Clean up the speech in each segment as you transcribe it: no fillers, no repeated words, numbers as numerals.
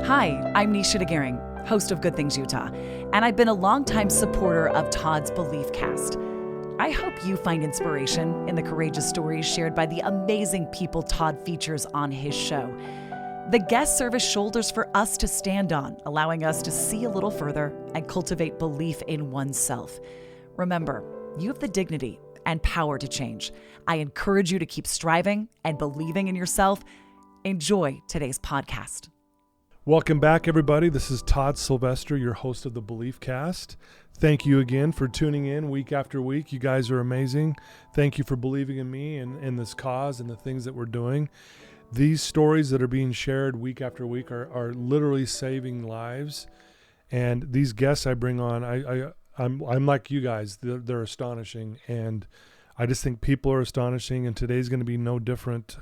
Hi, I'm Nisha DeGaring, host of Good Things Utah, and I've been a longtime supporter of Todd's Beliefcast. I hope you find inspiration in the courageous stories shared by the amazing people Todd features on his show. The guests serve as shoulders for us to stand on, allowing us to see a little further and cultivate belief in oneself. Remember, you have the dignity and power to change. I encourage you to keep striving and believing in yourself. Enjoy today's podcast. Welcome back, everybody. This is Todd Sylvester, your host of the Beliefcast. Thank you again for tuning in week after week. You guys are amazing. Thank you for believing in me and in this cause and the things that we're doing. These stories that are being shared week after week are literally saving lives. And these guests I bring on, I'm like you guys. They're astonishing, and I just think people are astonishing. And today's going to be no different.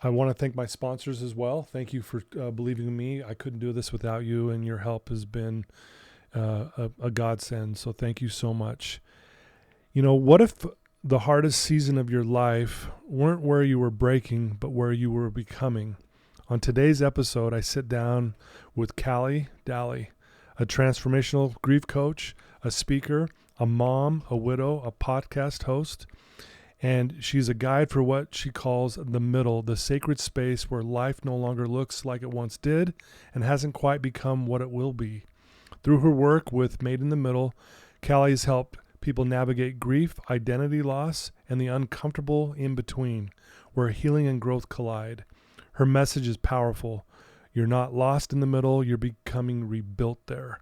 I want to thank my sponsors as well. Thank you for believing in me. I couldn't do this without you, and your help has been a godsend. So thank you so much. You know, what if the hardest season of your life weren't where you were breaking, but where you were becoming? On today's episode, I sit down with Kallie Dalley, a transformational grief coach, a speaker, a mom, a widow, a podcast host. And she's a guide for what she calls the middle, the sacred space where life no longer looks like it once did and hasn't quite become what it will be. Through her work with Made in the Middle, Kallie has helped people navigate grief, identity loss, and the uncomfortable in between, where healing and growth collide. Her message is powerful. You're not lost in the middle, you're becoming rebuilt there.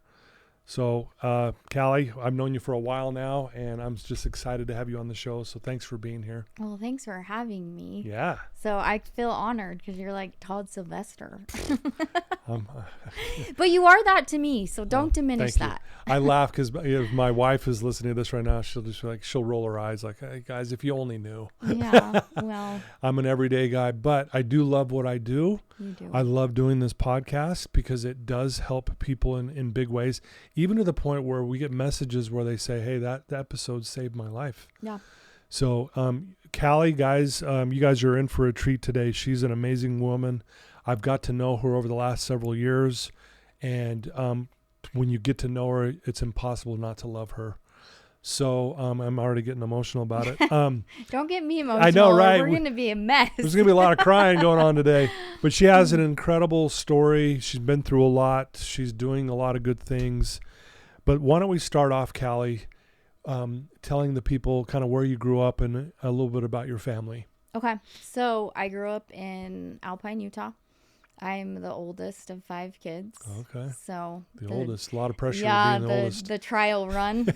So, Kallie, I've known you for a while now, and I'm just excited to have you on the show. So thanks for being here. Well, thanks for having me. Yeah. So I feel honored because you're like Todd Sylvester. But you are that to me, so don't diminish that. I laugh because if my wife is listening to this right now, she'll roll her eyes like, hey, guys, if you only knew. Yeah, well. I'm an everyday guy, but I do love what I do. You do. I love doing this podcast because it does help people in big ways, even to the point where we get messages where they say, hey, that episode saved my life. Yeah. So, Kallie, guys, you guys are in for a treat today. She's an amazing woman. I've got to know her over the last several years, and when you get to know her, it's impossible not to love her. So I'm already getting emotional about it. Don't get me emotional. I know, right? We're going to be a mess. There's going to be a lot of crying going on today. But she has an incredible story. She's been through a lot. She's doing a lot of good things. But why don't we start off, Kallie, telling the people kind of where you grew up and a little bit about your family. Okay. So I grew up in Alpine, Utah. I'm the oldest of 5 kids. Okay. So the oldest. A lot of pressure being the oldest. The trial run.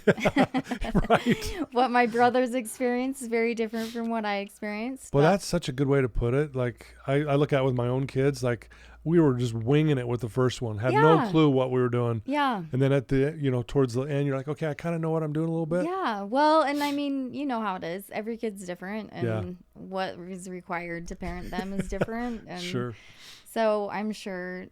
Right. What my brothers experienced is very different from what I experienced. Well, that's such a good way to put it. Like I look at it with my own kids, like we were just winging it with the first one. Had no clue what we were doing. Yeah. And then at the, towards the end, you're like, okay, I kind of know what I'm doing a little bit. Yeah. Well, and I mean, you know how it is. Every kid's different, and what is required to parent them is different. And sure. So I'm sure,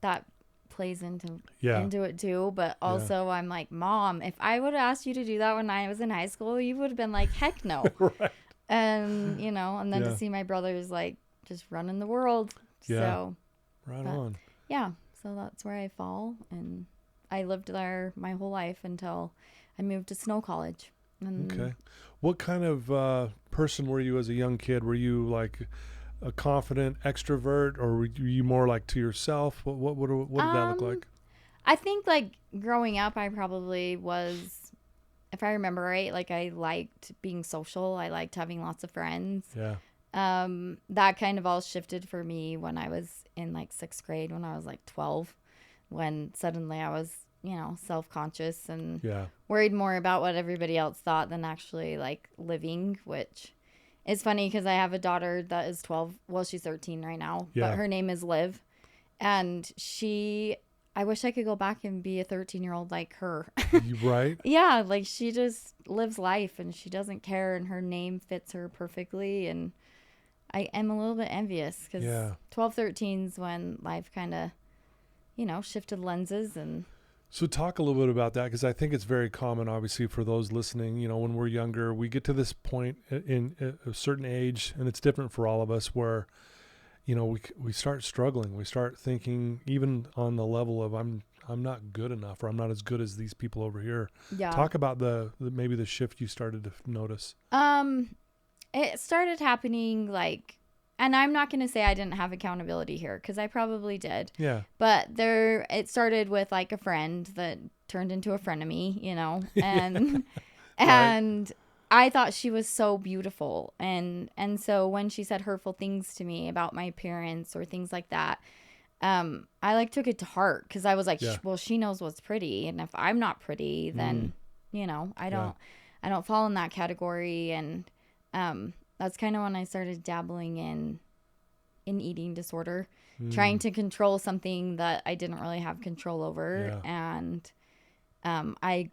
that plays into it too. But also I'm like, Mom, if I would have asked you to do that when I was in high school, you would have been like, heck no. Right. And, and then to see my brothers like just running the world. Yeah. So, right on. Yeah. So that's where I fall. And I lived there my whole life until I moved to Snow College. And okay. What kind of person were you as a young kid? Were you like a confident extrovert, or were you more like to yourself? What did that look like? I think like growing up, I probably was, if I remember right, like I liked being social. I liked having lots of friends. Yeah. That kind of all shifted for me when I was in like 6th grade, when I was like 12, when suddenly I was, self-conscious and worried more about what everybody else thought than actually like living, which it's funny because I have a daughter that is 12. Well, she's 13 right now, but her name is Liv. And I wish I could go back and be a 13-year-old like her. Right? Yeah, like she just lives life and she doesn't care, and her name fits her perfectly. And I am a little bit envious because 12, 13's when life kind of, shifted lenses. And so talk a little bit about that, because I think it's very common, obviously, for those listening. When we're younger, we get to this point in a certain age, and it's different for all of us, where we start struggling. We start thinking, even on the level of I'm not good enough, or I'm not as good as these people over here. Yeah. Talk about maybe the shift you started to notice. It started happening and I'm not going to say I didn't have accountability here, because I probably did. Yeah. But it started with a friend that turned into a frenemy, and and I thought she was so beautiful. And so when she said hurtful things to me about my appearance or things like that, I took it to heart, because I was like, well, she knows what's pretty. And if I'm not pretty, then, I don't fall in that category. And, that's kind of when I started dabbling in eating disorder, trying to control something that I didn't really have control over. Yeah. And I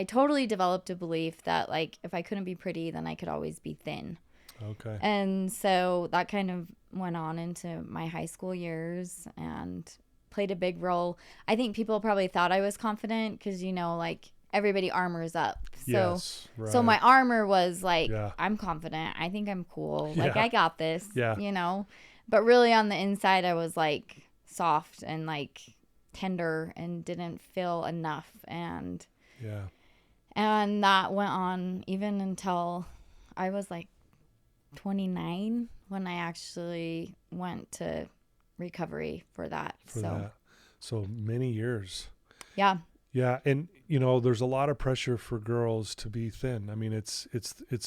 totally developed a belief that if I couldn't be pretty, then I could always be thin. Okay. And so that kind of went on into my high school years and played a big role. I think people probably thought I was confident, because everybody armors up. So, yes, right. So my armor was I'm confident. I think I'm cool. Yeah. I got this, yeah. But really on the inside, I was soft and tender and didn't feel enough. And that went on even until I was 29, when I actually went to recovery for that. So many years. Yeah. Yeah. And, there's a lot of pressure for girls to be thin. I mean, it's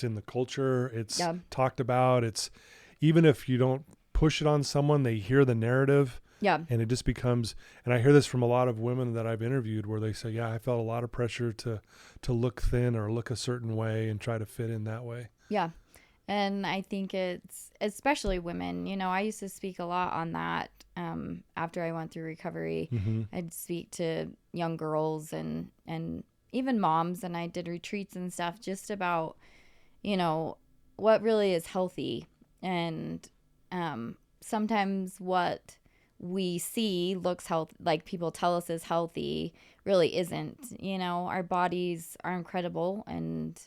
in the culture. It's talked about. It's, even if you don't push it on someone, they hear the narrative. Yeah. And it just becomes, and I hear this from a lot of women that I've interviewed, where they say, I felt a lot of pressure to look thin or look a certain way and try to fit in that way. Yeah. And I think it's especially women. I used to speak a lot on that after I went through recovery. Mm-hmm. I'd speak to young girls and even moms, and I did retreats and stuff just about, what really is healthy. And sometimes what we see looks healthy, people tell us is healthy, really isn't. Our bodies are incredible, and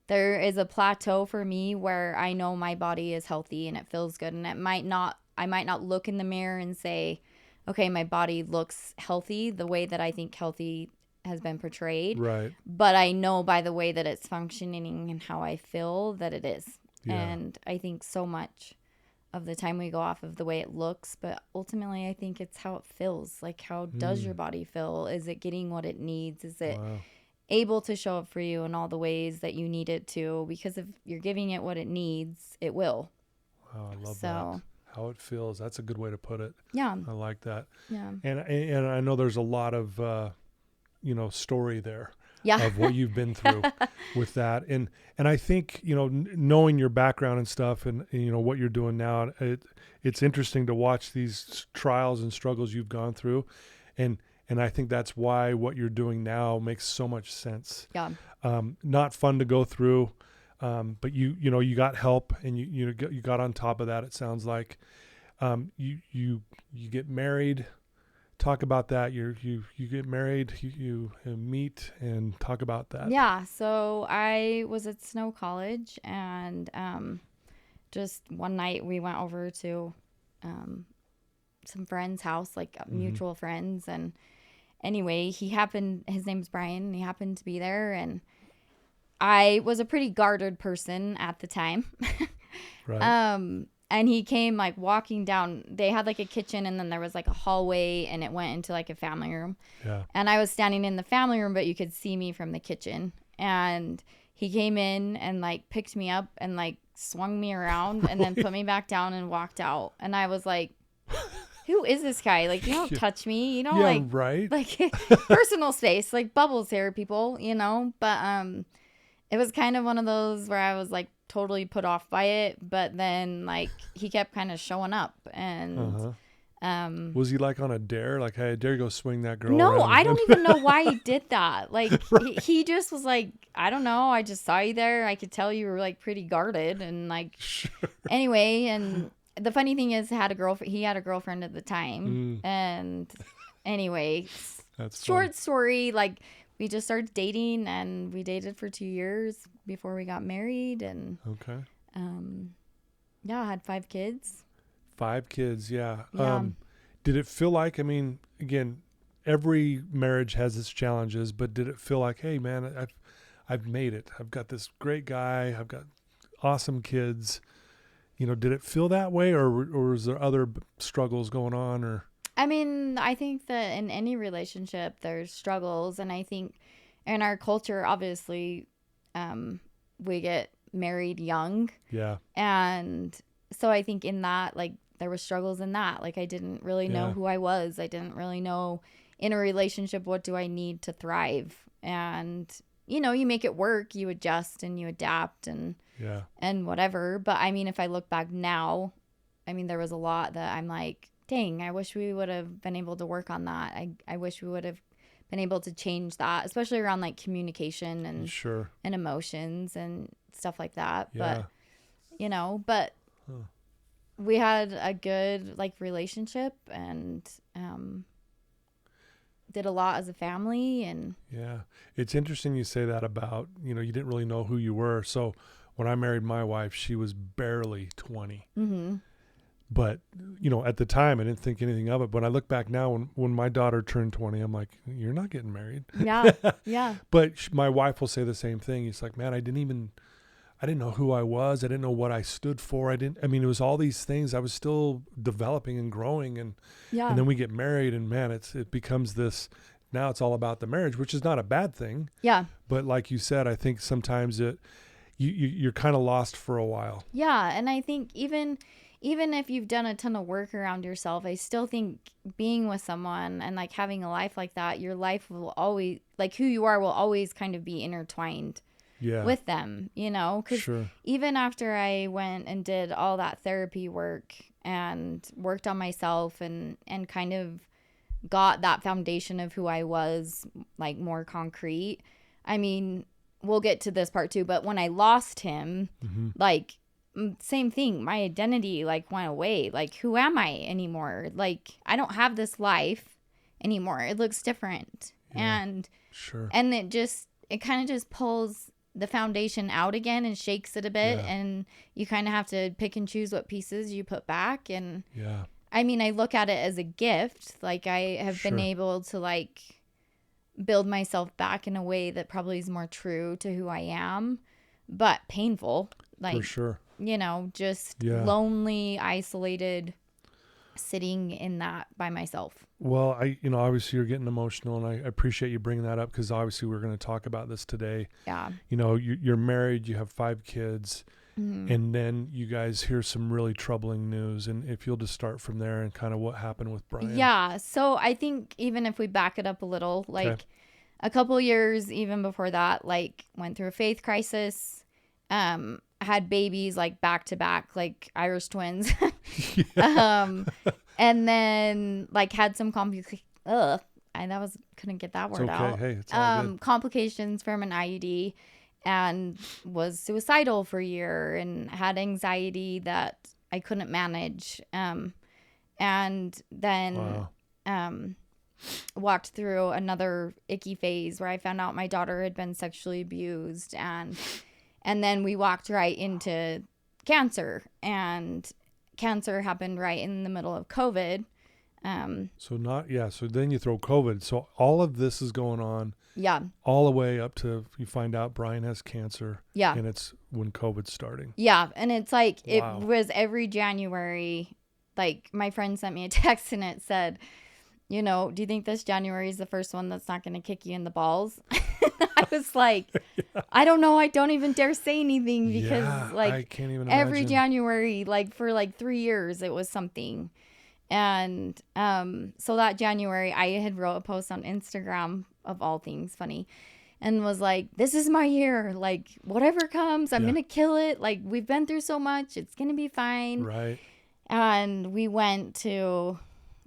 there is a plateau for me where I know my body is healthy and it feels good. And I might not look in the mirror and say, okay, my body looks healthy the way that I think healthy has been portrayed. Right. But I know by the way that it's functioning and how I feel that it is. Yeah. And I think so much of the time we go off of the way it looks, but ultimately I think it's how it feels. How does your body feel? Is it getting what it needs? Is it able to show up for you in all the ways that you need it to? Because if you're giving it what it needs, it will. Wow, I love that. How it feels. That's a good way to put it. Yeah. I like that. Yeah. And I know there's a lot of, story there. Yeah. Of what you've been through with that. And I think, knowing your background and stuff and what you're doing now, it's interesting to watch these trials and struggles you've gone through. And I think that's why what you're doing now makes so much sense. Yeah. Not fun to go through, but you got help, and you got on top of that. It sounds like you get married. Talk about that. You get married. You meet and talk about that. Yeah. So I was at Snow College, and just one night we went over to some friend's house, mutual friends, and anyway, his name's Brian, and he happened to be there, and I was a pretty guarded person at the time. Right. And he came walking down. They had a kitchen, and then there was a hallway, and it went into a family room. Yeah. And I was standing in the family room, but you could see me from the kitchen. And he came in and picked me up and swung me around and then put me back down and walked out. And I was like, who is this guy? You don't touch me, Yeah, right. Personal space, bubbles here, people, But it was kind of one of those where I was totally put off by it, but then he kept kind of showing up, and was he on a dare? Hey, I dare you go swing that girl no, around. I don't even know why he did that. He just was I don't know, I just saw you there, I could tell you were pretty guarded, and Sure. Anyway, and the funny thing is he had a girlfriend at the time. And anyway, that's short fun. story, we just started dating, and we dated for 2 years before we got married. And okay. Yeah, I had 5 kids. 5 kids, yeah. Yeah. Did it feel like, I mean, again, every marriage has its challenges, but did it feel like, hey man, I've made it. I've got this great guy. I've got awesome kids. Did it feel that way, or is there other struggles going on? Or I mean, I think that in any relationship there's struggles, and I think in our culture, obviously, we get married young. Yeah. And so I think in that, like, there were struggles in that. Like, I didn't really know who I was. I didn't really know in a relationship, what do I need to thrive? And, you make it work, you adjust and you adapt and whatever. But I mean, if I look back now, I mean, there was a lot that I'm like, dang, I wish we would have been able to work on that. I wish we would have been able to change that, especially around like communication and and emotions and stuff like that. Yeah. But we had a good like relationship and did a lot as a family. And yeah, it's interesting you say that about, you didn't really know who you were. So when I married my wife, she was barely 20. Mm-hmm. But, at the time, I didn't think anything of it. But I look back now, when my daughter turned 20, I'm like, you're not getting married. Yeah, yeah. But my wife will say the same thing. It's like, man, I didn't know who I was. I didn't know what I stood for. It was all these things. I was still developing and growing. And then we get married, and man, it becomes this, now it's all about the marriage, which is not a bad thing. Yeah. But like you said, I think sometimes you're kind of lost for a while. Yeah. And I think even if you've done a ton of work around yourself, I still think being with someone and like having a life like that, your life will always, like who you are will always kind of be intertwined with them, because even after I went and did all that therapy work and worked on myself and kind of got that foundation of who I was like more concrete. I mean, we'll get to this part too, but when I lost him, like, same thing, my identity like went away. Like, who am I anymore? Like, I don't have this life anymore. It looks different. And it kind of just pulls the foundation out again and shakes it a bit, and you kind of have to pick and choose what pieces you put back. And I mean, I look at it as a gift. Like, I have been able to like build myself back in a way that probably is more true to who I am, but painful. Like, for sure. Just lonely, isolated, sitting in that by myself. Well, obviously you're getting emotional, and I appreciate you bringing that up, because obviously we're going to talk about this today. Yeah. You're married, you have 5 kids, and then you guys hear some really troubling news. And if you'll just start from there and kind of what happened with Brian. Yeah. So I think even if we back it up a little, like a couple years even before that, like went through a faith crisis, had babies like back to back, like Irish twins. And then like had some couldn't get that word out. Hey, it's all good. Complications from an IUD, and was suicidal for a year and had anxiety that I couldn't manage. And then walked through another icky phase where I found out my daughter had been sexually abused, and then we walked right into cancer, and cancer happened right in the middle of COVID. So then you throw COVID. So all of this is going on. Yeah. All the way up to you find out Brian has cancer. Yeah. And it's when COVID's starting. Yeah. And it's like, it was every January, like my friend sent me a text and it said, do you think this January is the first one that's not going to kick you in the balls? I was like, I don't know. I don't even dare say anything, because I can't even every imagine. January, like for like 3 years, it was something. And so that January, I had wrote a post on Instagram, of all things funny, and was like, this is my year. Like, whatever comes, I'm going to kill it. Like, we've been through so much. It's going to be fine. Right. And we went to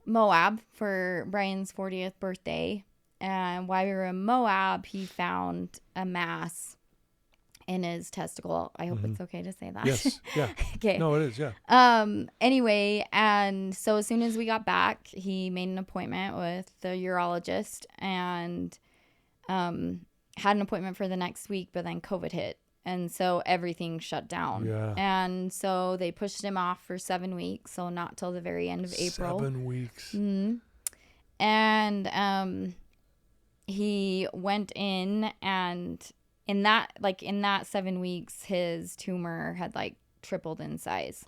Moab for Brian's 40th birthday. And while we were in Moab, he found a mass in his testicle. I hope it's okay to say that. Yes. Yeah. Okay. No, it is. Yeah. Anyway, and so as soon as we got back, he made an appointment with the urologist and had an appointment for the next week, but then COVID hit. And so everything shut down. Yeah. And so they pushed him off for 7 weeks. So not till the very end of April. 7 weeks. Mm-hmm. And he went in, and in that 7 weeks, his tumor had like tripled in size.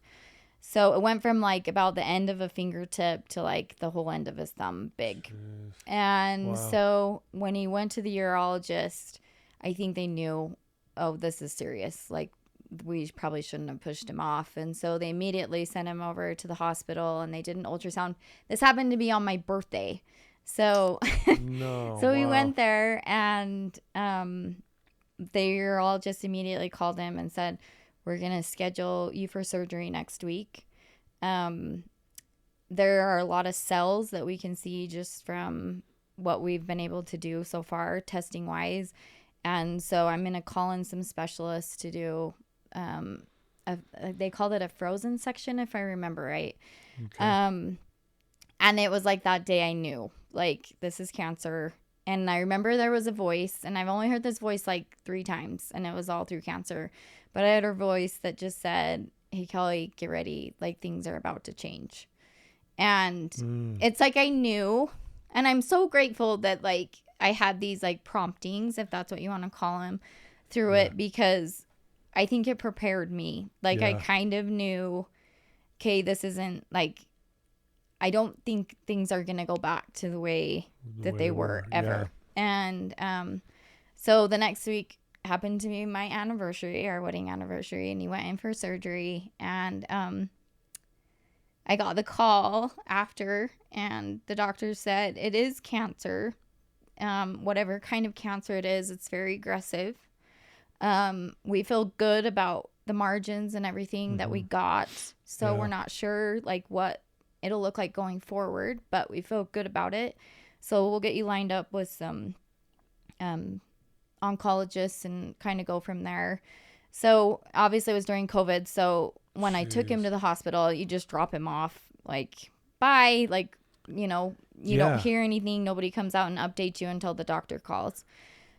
So it went from like about the end of a fingertip to like the whole end of his thumb big. Jeez. And so when he went to the urologist, I think they knew, oh, this is serious. Like, we probably shouldn't have pushed him off. And so they immediately sent him over to the hospital, and they did an ultrasound. This happened to be on my birthday. So, we went there, and the urologist immediately called him and said, we're going to schedule you for surgery next week. There are a lot of cells that we can see just from what we've been able to do so far, testing wise. And so I'm going to call in some specialists to do, they called it a frozen section, if I remember right. Okay. And it was like that day I knew, like, this is cancer. And I remember there was a voice, and I've only heard this voice like 3 times, and it was all through cancer. But I had a voice that just said, hey, Kallie, get ready. Like, things are about to change. And it's like I knew. And I'm so grateful that, like, I had these, like, promptings, if that's what you want to call them, through it, because I think it prepared me. Like, I kind of knew, okay, this isn't, like, I don't think things are going to go back to the way that they were ever. Yeah. And so the next week happened to be my anniversary, our wedding anniversary, and he went in for surgery. And I got the call after, and the doctor said, it is cancer. Whatever kind of cancer it is, it's very aggressive. We feel good about the margins and everything that we got. So we're not sure, like, what it'll look like going forward, but we feel good about it. So we'll get you lined up with some oncologists and kind of go from there. So obviously it was during COVID. So when I took him to the hospital, you just drop him off, like, bye. Like, you know, you don't hear anything. Nobody comes out and updates you until the doctor calls.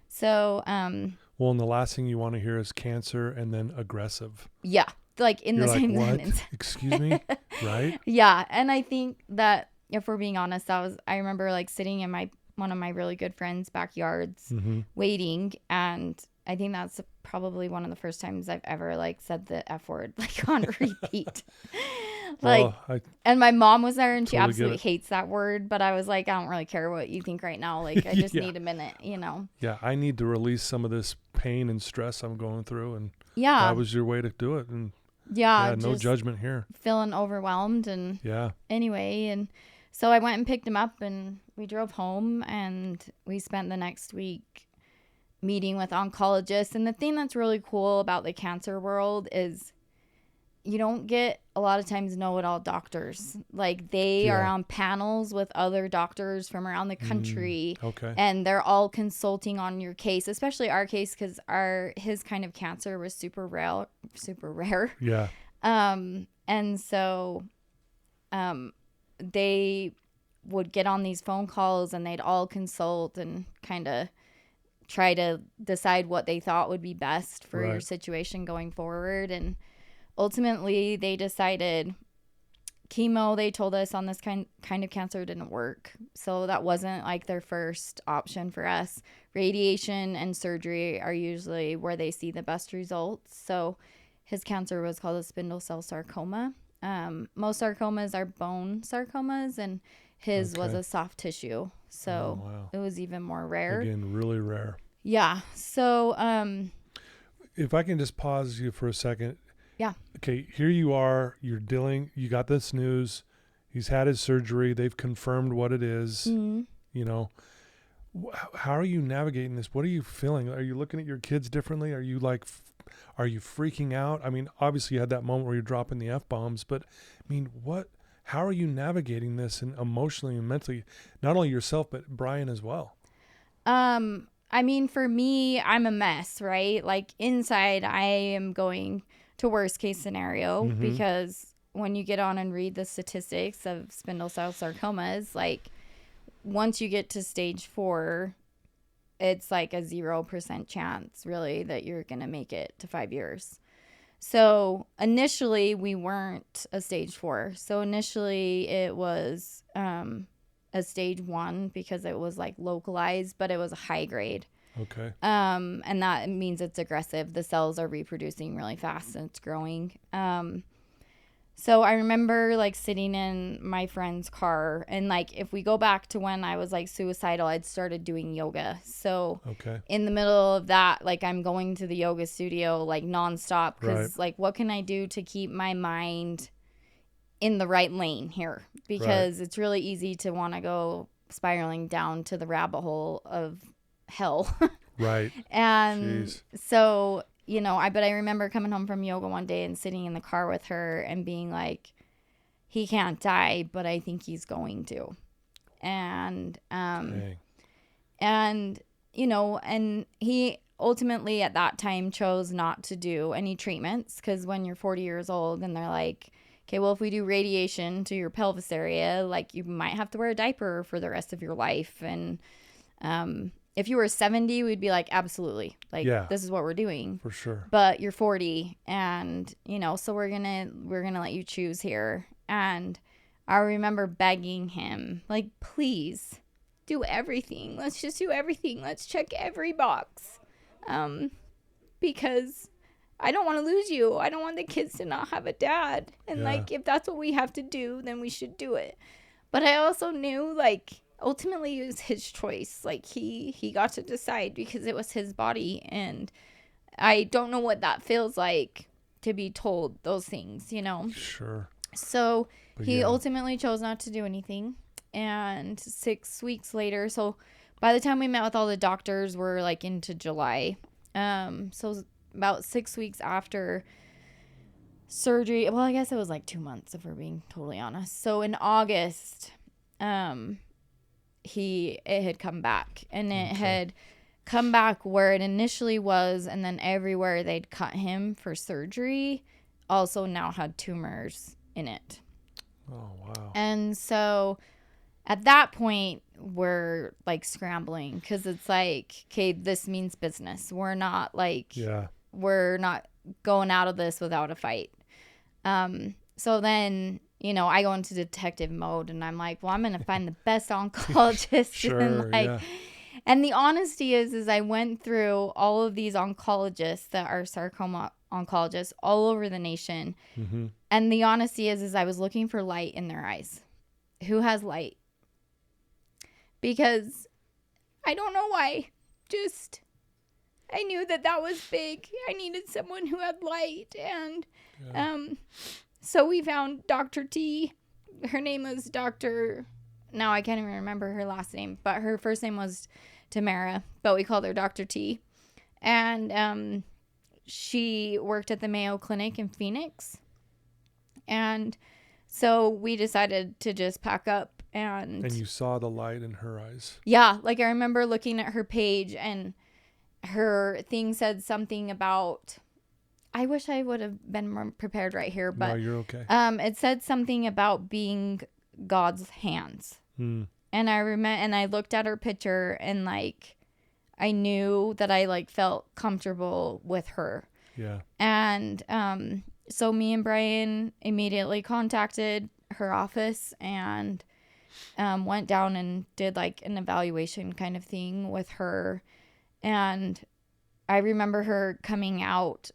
So, well, and the last thing you want to hear is cancer and then aggressive. Yeah. Like in the same sentence. Excuse me? Right? Yeah. And I think that, if we're being honest, I remember like sitting in one of my really good friends' backyards waiting. And I think that's probably one of the first times I've ever like said the F word, like, on repeat. Like, and my mom was there, and she absolutely hates that word. But I was like, I don't really care what you think right now. Like, I just need a minute, you know? Yeah. I need to release some of this pain and stress I'm going through. And that was your way to do it. And no judgment here. Feeling overwhelmed. And anyway, and so I went and picked him up, and we drove home, and we spent the next week meeting with oncologists. And the thing that's really cool about the cancer world is you don't get a lot of times know-it-all doctors. Like, they are on panels with other doctors from around the country. And they're all consulting on your case, especially our case, because his kind of cancer was super rare. Yeah. And so they would get on these phone calls, and they'd all consult and kind of try to decide what they thought would be best for your situation going forward. And ultimately, they decided chemo, they told us, on this kind of cancer didn't work. So that wasn't like their first option for us. Radiation and surgery are usually where they see the best results. So his cancer was called a spindle cell sarcoma. Most sarcomas are bone sarcomas, and his was a soft tissue. So it was even more rare. Again, really rare. Yeah. So if I can just pause you for a second. Yeah. Okay, here you are, you got this news, he's had his surgery, they've confirmed what it is, you know, how are you navigating this? What are you feeling? Are you looking at your kids differently? Are you like, are you freaking out? I mean, obviously you had that moment where you're dropping the F-bombs, but I mean, how are you navigating this, and emotionally and mentally, not only yourself, but Brian as well? I mean, for me, I'm a mess, right? Like, inside, I am going to worst case scenario, because when you get on and read the statistics of spindle cell sarcomas, like, once you get to stage 4, it's like a 0% chance really that you're going to make it to 5 years. So initially we weren't a stage 4. So initially it was a stage 1 because it was like localized, but it was a high grade. Okay. And that means it's aggressive. The cells are reproducing really fast and it's growing. So I remember like sitting in my friend's car, and like if we go back to when I was like suicidal, I'd started doing yoga. So in the middle of that, like I'm going to the yoga studio like nonstop because like what can I do to keep my mind in the right lane here? Because it's really easy to want to go spiraling down to the rabbit hole of hell. Right. And so, you know, but I remember coming home from yoga one day and sitting in the car with her and being like, he can't die, but I think he's going to. And, and, you know, and he ultimately at that time chose not to do any treatments, because when you're 40 years old and they're like, okay, well, if we do radiation to your pelvis area, like you might have to wear a diaper for the rest of your life. And, if you were 70, we'd be like, absolutely. Like, this is what we're doing. For sure. But you're 40 and, you know, so we're going to let you choose here. And I remember begging him, like, please do everything. Let's just do everything. Let's check every box. Because I don't want to lose you. I don't want the kids to not have a dad. And like, if that's what we have to do, then we should do it. But I also knew, like, ultimately it was his choice. Like he got to decide because it was his body, and I don't know what that feels like to be told those things, you know. Sure. So he ultimately chose not to do anything, and 6 weeks later, so by the time we met with all the doctors, we're like into July, so about 6 weeks after surgery, well, I guess it was like 2 months if we're being totally honest. So in August, it had come back, and it had come back where it initially was, and then everywhere they'd cut him for surgery also now had tumors in it. Oh, wow. And so at that point we're like scrambling, because it's like, okay, this means business. We're not like, we're not going out of this without a fight. So then, you know, I go into detective mode, and I'm like, well, I'm going to find the best oncologist. And the honesty is I went through all of these oncologists that are sarcoma oncologists all over the nation. Mm-hmm. And the honesty is I was looking for light in their eyes. Who has light? Because I don't know why. Just, I knew that was big. I needed someone who had light. And, so we found Dr. T. Her name was Dr. Now I can't even remember her last name, but her first name was Tamara, but we called her Dr. T. And she worked at the Mayo Clinic in Phoenix. And so we decided to just pack up. And you saw the light in her eyes. Yeah. Like I remember looking at her page, and her thing said something about... I wish I would have been more prepared right here, but no, you're okay. It said something about being God's hands. And I looked at her picture, and like I knew that I like felt comfortable with her. Yeah. And so me and Brian immediately contacted her office and went down and did like an evaluation kind of thing with her. And I remember her coming out.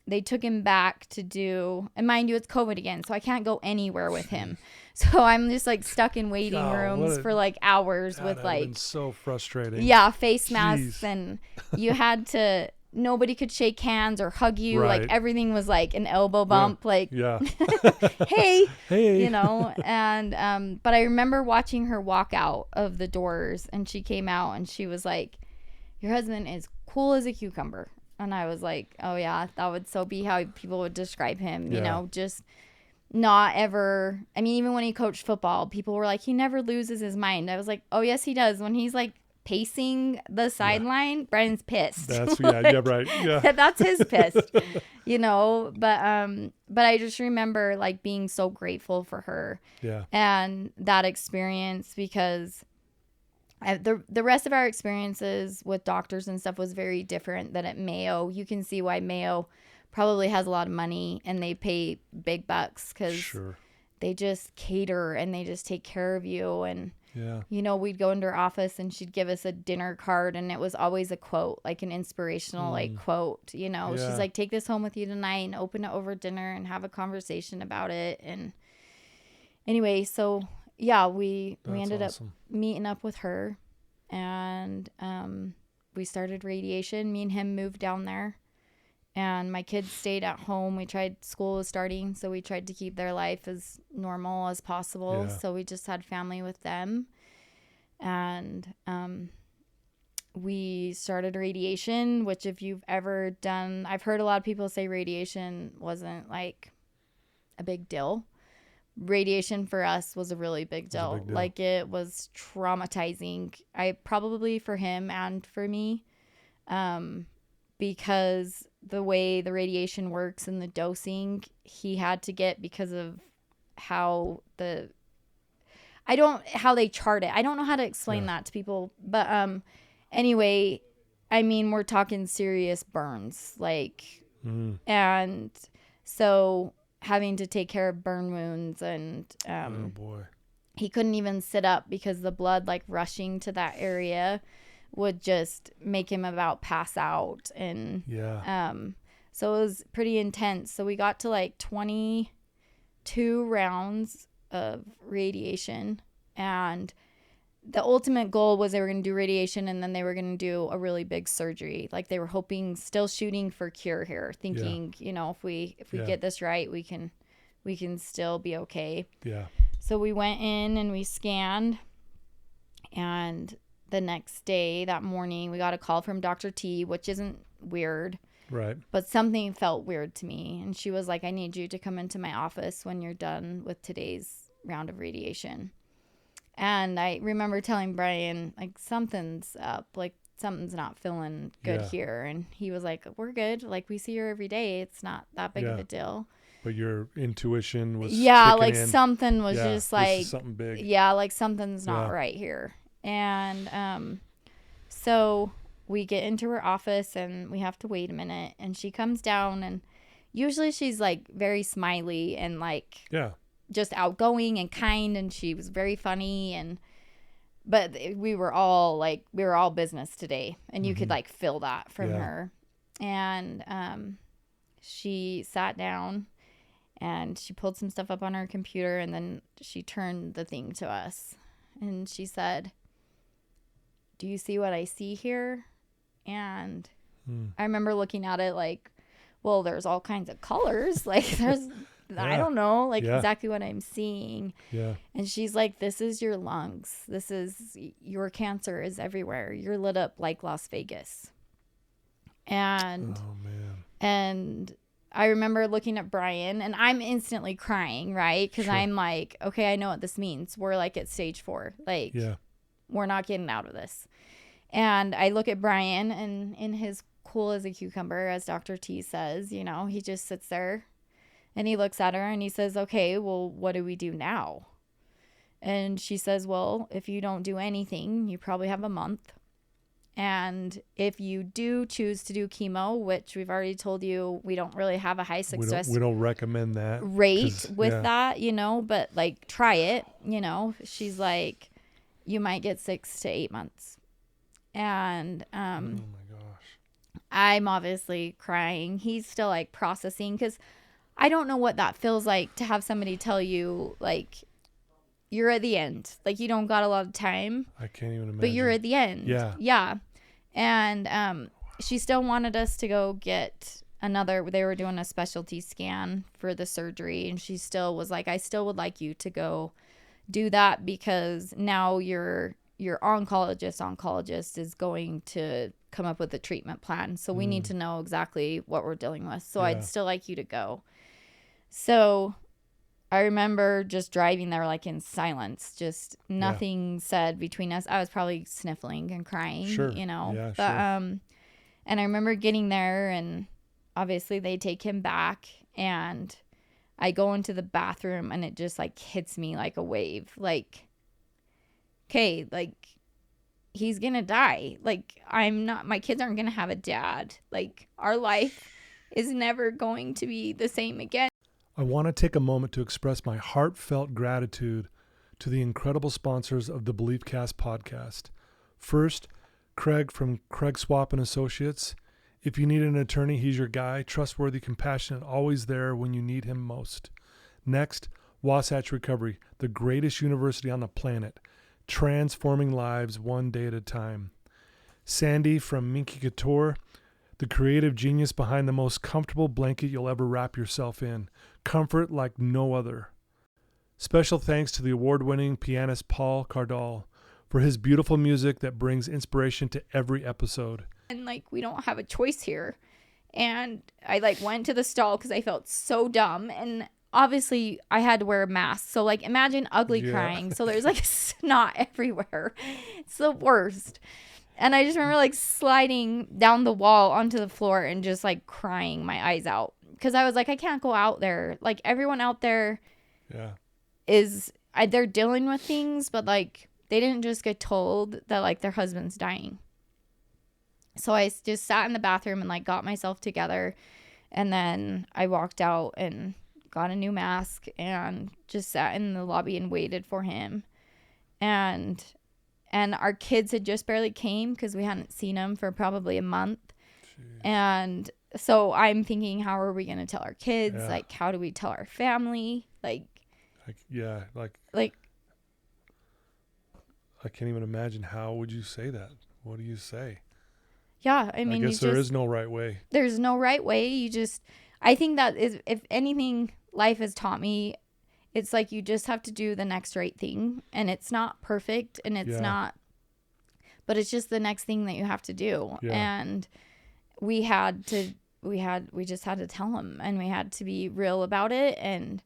They took him back to do, and mind you, it's COVID again, so I can't go anywhere with him. So I'm just like stuck in waiting rooms for like hours with like, been so frustrating. Yeah, face masks, and you had to. Nobody could shake hands or hug you. Right. Like everything was like an elbow bump. Hey, you know. And but I remember watching her walk out of the doors, and she came out, and she was like, "Your husband is cool as a cucumber." And I was like, oh yeah, that would so be how people would describe him, you know, just not ever. I mean, even when he coached football, people were like, he never loses his mind. I was like, oh yes, he does. When he's like pacing the sideline, Brian's pissed. That's right. Yeah. That's his pissed, you know, but I just remember like being so grateful for her. Yeah. And that experience, because The rest of our experiences with doctors and stuff was very different than at Mayo. You can see why Mayo probably has a lot of money and they pay big bucks because they just cater and they just take care of you. And, we'd go into her office and she'd give us a dinner card and it was always a quote, like an inspirational quote. She's like, take this home with you tonight and open it over dinner and have a conversation about it. And anyway, so we ended up meeting up with her and we started radiation. Me and him moved down there. And my kids stayed at home. School was starting, so we tried to keep their life as normal as possible. Yeah. So we just had family with them. And we started radiation, which if you've ever done, I've heard a lot of people say radiation wasn't like a big deal. Radiation for us was a really big deal. Like it was traumatizing. Probably for him and for me, because the way the radiation works and the dosing he had to get because of how they chart it. I don't know how to explain that to people, but anyway, I mean, we're talking serious burns, and so having to take care of burn wounds and oh boy, he couldn't even sit up because the blood rushing to that area would just make him about pass out. And so it was pretty intense. So we got to 22 rounds of radiation, and the ultimate goal was they were going to do radiation and then they were going to do a really big surgery. They were hoping, still shooting for cure here, thinking if we get this right, we can still be okay. So we went in and we scanned, and the next day, that morning, we got a call from Dr. T, which isn't weird. Right. But something felt weird to me. And she was like, I need you to come into my office when you're done with today's round of radiation. And I remember telling Brian, something's up. Something's not feeling good here. And he was like, we're good. We see her every day. It's not that big of a deal. But your intuition was something was just this is something big. Yeah, something's not right here. And so we get into her office and we have to wait a minute, and she comes down, and usually she's very smiley and just outgoing and kind, and she was very funny, but we were all business today, and you could feel that from her. And she sat down and she pulled some stuff up on her computer, and then she turned the thing to us and she said, do you see what I see here? And I remember looking at it well, there's all kinds of colors. There's, I don't know, exactly what I'm seeing. Yeah. And she's like, this is your lungs. Your cancer is everywhere. You're lit up like Las Vegas. And, oh man. And I remember looking at Brian, and I'm instantly crying, right? Because I'm like, okay, I know what this means. We're at stage 4. We're not getting out of this. And I look at Brian, and in his cool as a cucumber, as Dr. T says, he just sits there and he looks at her and he says, okay, well, what do we do now? And she says, well, if you don't do anything, you probably have a month. And if you do choose to do chemo, which we've already told you, we don't really have a high success we don't recommend that rate with that, but try it, she's like, you might get 6 to 8 months. And oh my gosh, I'm obviously crying. He's still processing, because I don't know what that feels like to have somebody tell you you're at the end. You don't got a lot of time. I can't even imagine. But you're at the end. Yeah. Yeah. And she still wanted us to go get they were doing a specialty scan for the surgery, and she still was like, I still would like you to go do that, because now your oncologist is going to come up with a treatment plan. So we need to know exactly what we're dealing with. So I'd still like you to go. So I remember just driving there in silence, just nothing said between us. I was probably sniffling and crying, Yeah, but and I remember getting there, and obviously they take him back, and I go into the bathroom, and it just hits me like a wave. Okay, he's going to die. Like, my kids aren't going to have a dad. Like, our life is never going to be the same again. I want to take a moment to express my heartfelt gratitude to the incredible sponsors of the Beliefcast podcast. First, Craig from Craig Swap and Associates. If you need an attorney, he's your guy. Trustworthy, compassionate, always there when you need him most. Next, Wasatch Recovery, the greatest university on the planet, transforming lives one day at a time. Sandy from Minky Couture, the creative genius behind the most comfortable blanket you'll ever wrap yourself in. Comfort like no other. Special thanks to the award-winning pianist Paul Cardall for his beautiful music that brings inspiration to every episode. And like, we don't have a choice here. And I like went to the stall because I felt so dumb. And obviously I had to wear a mask. So like, imagine ugly crying. So there's like snot everywhere. It's the worst. And I just remember like sliding down the wall onto the floor and just like crying my eyes out. Because I was like, I can't go out there. Like, everyone out there they're dealing with things, but like, they didn't just get told that like their husband's dying. So I just sat in the bathroom and like got myself together. And then I walked out and got a new mask and just sat in the lobby and waited for him. And our kids had just barely came because we hadn't seen them for probably a month. Jeez. And so I'm thinking, how are we going to tell our kids? Yeah. Like, how do we tell our family? Like I can't even imagine, how would you say that? What do you say? Yeah, I mean, I guess there is no right way. There's no right way. I think that is, if anything life has taught me, it's like you just have to do the next right thing. And it's not perfect and it's not, but it's just the next thing that you have to do. Yeah. And we just had to tell him, and we had to be real about it. And,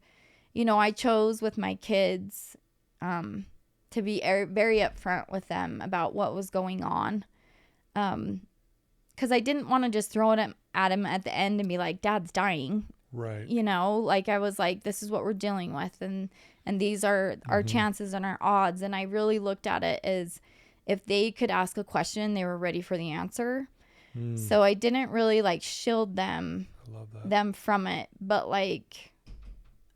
you know, I chose with my kids to be very upfront with them about what was going on. Because I didn't want to just throw it at him at the end and be like, Dad's dying. Right. You know, like, I was like, this is what we're dealing with. And these are our chances and our odds. And I really looked at it as if they could ask a question, they were ready for the answer. So I didn't really like shield them from it. But like,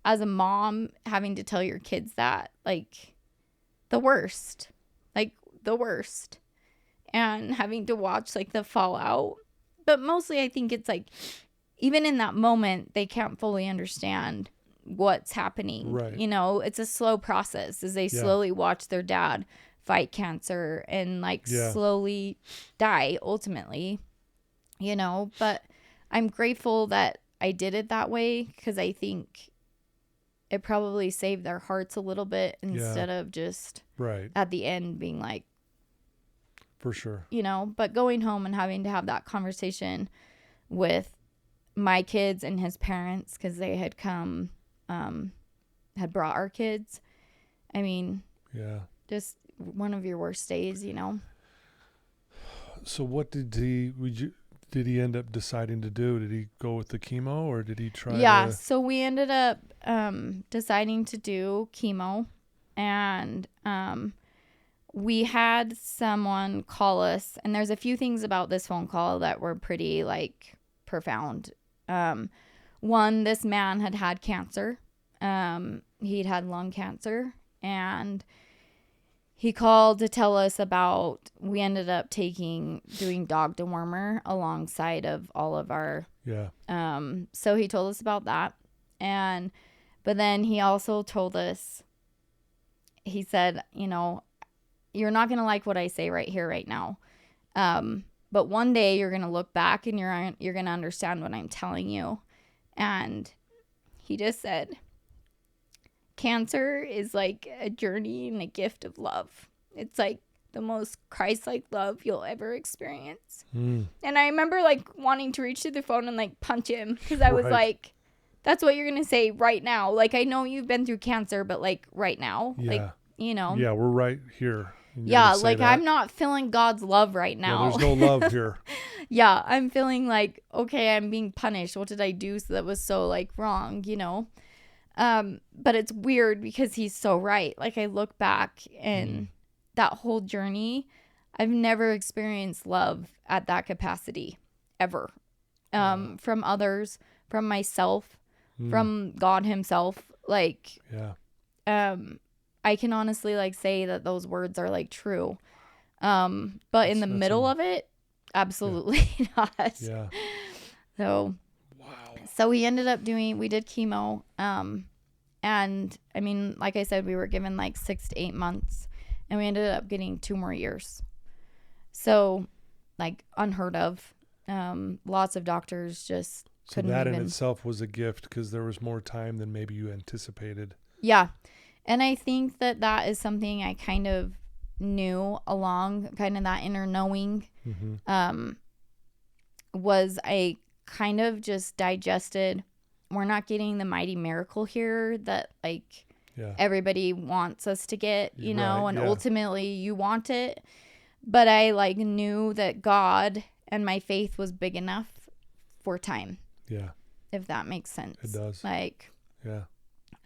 as a mom, having to tell your kids that, like, the worst. And having to watch like the fallout. But mostly I think it's like, even in that moment, they can't fully understand what's happening. Right. You know, it's a slow process as they slowly watch their dad fight cancer and like slowly die ultimately, you know. But I'm grateful that I did it that way, because I think it probably saved their hearts a little bit instead of just at the end being like, for sure, you know. But going home and having to have that conversation with my kids and his parents, because they had come, had brought our kids. I mean, just one of your worst days, you know. So what did he end up deciding to do? Did he go with the chemo, or did he try so we ended up deciding to do chemo. And we had someone call us, and there's a few things about this phone call that were pretty like profound. One, this man had cancer. He'd had lung cancer, and he called to tell us about, we ended up doing dog dewormer alongside of all of our, so he told us about that. But then he also told us, he said, you know, you're not going to like what I say right here, right now. But one day you're going to look back and you're going to understand what I'm telling you. And he just said, cancer is like a journey and a gift of love. It's like the most Christ-like love you'll ever experience. And I remember like wanting to reach to the phone and like punch him, because I was like, that's what you're going to say right now. Like, I know you've been through cancer, but like right now, like, you know. Yeah, we're right here. Yeah, like that. I'm not feeling God's love right now. Yeah, there's no love here. Yeah, I'm feeling like, okay, I'm being punished. What did I do that was so like wrong, you know? But it's weird because he's so right. Like, I look back and that whole journey, I've never experienced love at that capacity ever. From others, from myself, from God himself. Like, I can honestly like say that those words are like true. But in the middle of it, absolutely not. Yeah. So, wow. So we did chemo. And I mean, like I said, we were given like 6 to 8 months, and we ended up getting 2 more years. So, like, unheard of. Lots of doctors just couldn't in itself was a gift, because there was more time than maybe you anticipated. Yeah. And I think that is something I kind of knew along, kind of that inner knowing, was I kind of just digested, we're not getting the mighty miracle here that like everybody wants us to get, you know, and ultimately you want it. But I like knew that God and my faith was big enough for time. Yeah. If that makes sense. It does. Like, yeah.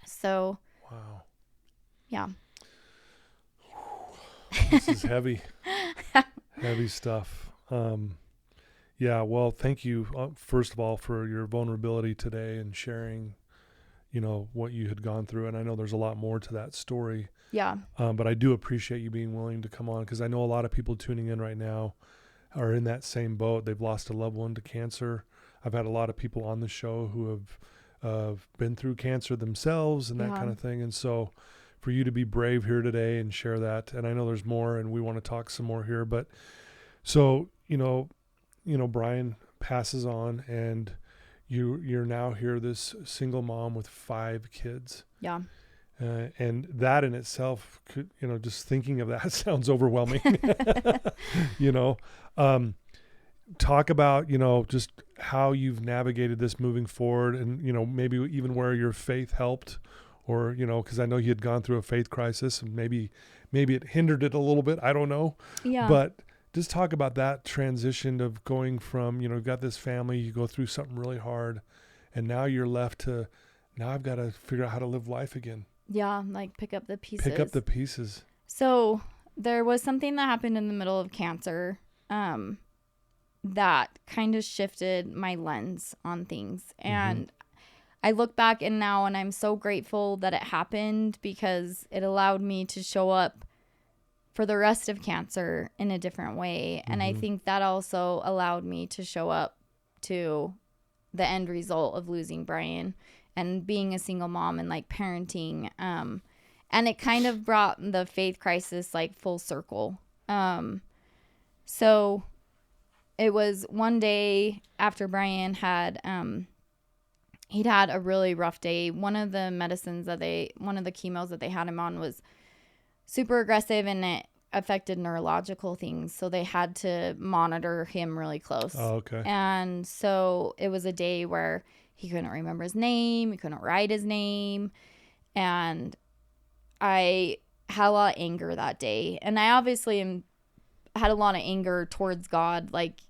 So. Wow. Yeah. This is heavy. Heavy stuff. Yeah. Well, thank you, first of all, for your vulnerability today and sharing, you know, what you had gone through. And I know there's a lot more to that story. Yeah. But I do appreciate you being willing to come on, because I know a lot of people tuning in right now are in that same boat. They've lost a loved one to cancer. I've had a lot of people on the show who have been through cancer themselves and that kind of thing. And so for you to be brave here today and share that, and I know there's more and we want to talk some more here, but so, you know, Brian passes on, and you're now here, this single mom with 5 kids. Yeah. And that in itself could, you know, just thinking of that sounds overwhelming, you know. Talk about, you know, just how you've navigated this moving forward, and, you know, maybe even where your faith helped, or, you know, because I know you had gone through a faith crisis, and maybe it hindered it a little bit. I don't know. Yeah. But just talk about that transition of going from, you know, you've got this family, you go through something really hard, and now you're left to, now I've got to figure out how to live life again. Yeah, like pick up the pieces. So there was something that happened in the middle of cancer that kind of shifted my lens on things. And I look back and I'm so grateful that it happened, because it allowed me to show up for the rest of cancer in a different way. And I think that also allowed me to show up to the end result of losing Brian and being a single mom and like parenting. And it kind of brought the faith crisis like full circle. So it was one day after Brian had, he'd had a really rough day. One of the chemos that they had him on was super aggressive, and it affected neurological things. So they had to monitor him really close. Oh, okay. And so it was a day where he couldn't remember his name. He couldn't write his name. And I had a lot of anger that day. And I obviously had a lot of anger towards God, like,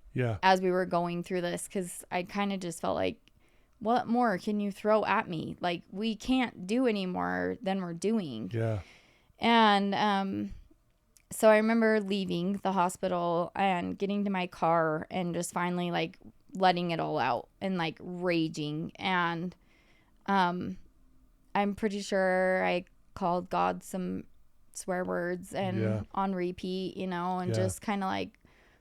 as we were going through this, because I kind of just felt like, what more can you throw at me? Like, we can't do any more than we're doing. Yeah. And so I remember leaving the hospital and getting to my car and just finally like letting it all out and like raging. And I'm pretty sure I called God some swear words and on repeat, you know, and just kind of like,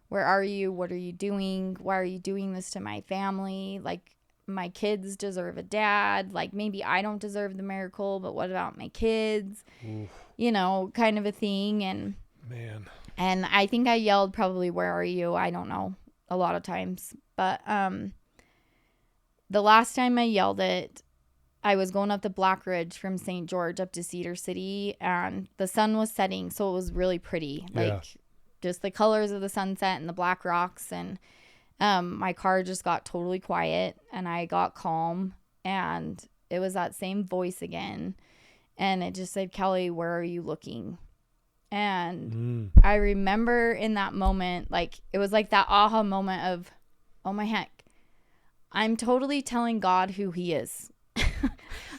where are you? What are you doing? Why are you doing this to my family? Like, my kids deserve a dad. Like, maybe I don't deserve the miracle, but what about my kids? Oof. You know, kind of a thing. And man, and I think I yelled probably, where are you? I don't know, a lot of times. But the last time I yelled it, I was going up the Black Ridge from St. George up to Cedar City, and the sun was setting, so it was really pretty. Like, just the colors of the sunset and the black rocks. And my car just got totally quiet, and I got calm, and it was that same voice again. And it just said, Kallie, where are you looking? And I remember in that moment, like, it was like that aha moment of, oh my heck, I'm totally telling God who he is.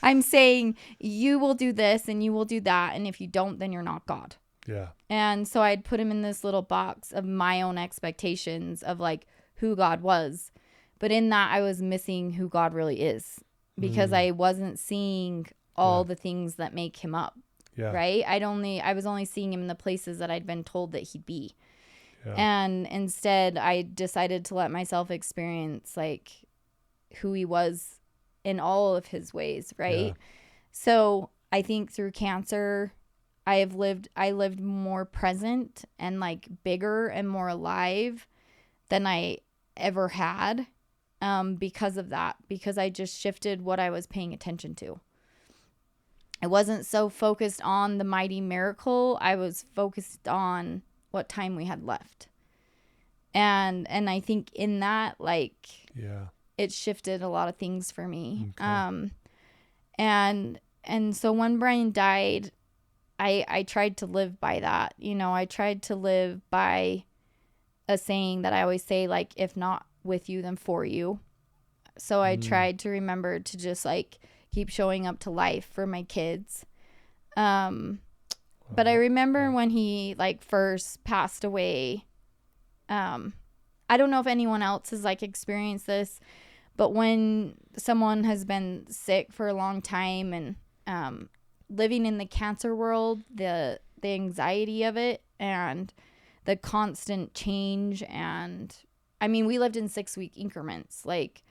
I'm saying, you will do this and you will do that. And if you don't, then you're not God. Yeah. And so I'd put him in this little box of my own expectations of like who God was. But in that, I was missing who God really is, because I wasn't seeing all the things that make him up. Yeah. Right. I was only seeing him in the places that I'd been told that he'd be. Yeah. And instead I decided to let myself experience like who he was in all of his ways. Right. Yeah. So I think through cancer, I lived more present and like bigger and more alive than I ever had, because of that, because I just shifted what I was paying attention to. I wasn't so focused on the mighty miracle. I was focused on what time we had left. And I think in that, like, it shifted a lot of things for me. Okay. And so when Brian died, I tried to live by that. You know, I tried to live by a saying that I always say, like, if not with you, then for you. So I tried to remember to just like keep showing up to life for my kids. But I remember when he like first passed away, I don't know if anyone else has like experienced this, but when someone has been sick for a long time and living in the cancer world, the anxiety of it and the constant change, and I mean, we lived in 6-week increments. Like,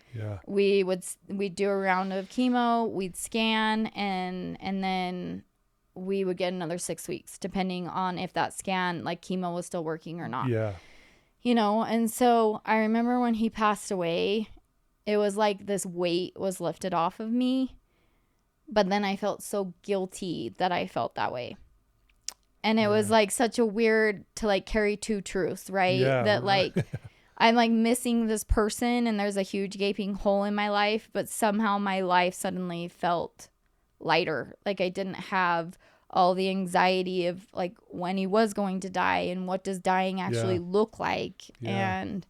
we'd do a round of chemo, we'd scan, and then we would get another 6 weeks, depending on if that scan, like chemo, was still working or not. Yeah. You know, and so I remember when he passed away, it was like this weight was lifted off of me. But then I felt so guilty that I felt that way. And it was like such a weird to like carry two truths, right? Yeah, that like I'm like missing this person and there's a huge gaping hole in my life, but somehow my life suddenly felt lighter. Like I didn't have all the anxiety of like when he was going to die and what does dying actually look like. And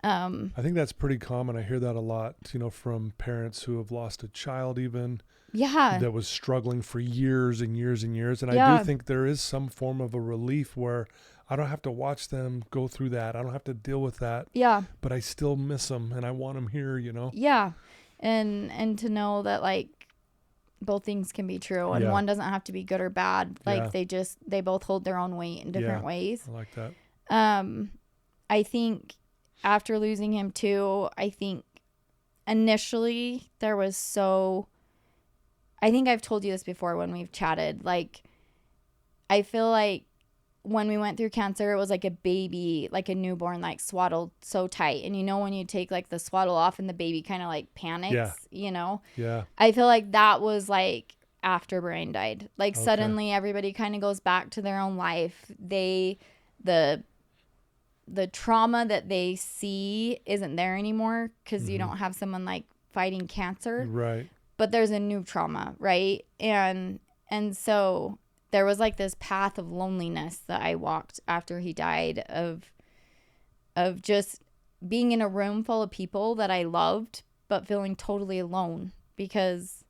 I think that's pretty common. I hear that a lot, you know, from parents who have lost a child even. That was struggling for years and years and years. And I do think there is some form of a relief where I don't have to watch them go through that. I don't have to deal with that. But I still miss them and I want them here, you know? And to know that like both things can be true and one doesn't have to be good or bad. Like they both hold their own weight in different ways. I like that. I think after losing him too, I think initially there was I think I've told you this before when we've chatted. Like, I feel like when we went through cancer, it was like a baby, like a newborn, like swaddled so tight. And you know, when you take like the swaddle off and the baby kind of like panics, you know? I feel like that was like after Brian died. Like suddenly everybody kind of goes back to their own life. The trauma that they see isn't there anymore because you don't have someone like fighting cancer. Right. But there's a new trauma, right? And so there was like this path of loneliness that I walked after he died of just being in a room full of people that I loved, but feeling totally alone because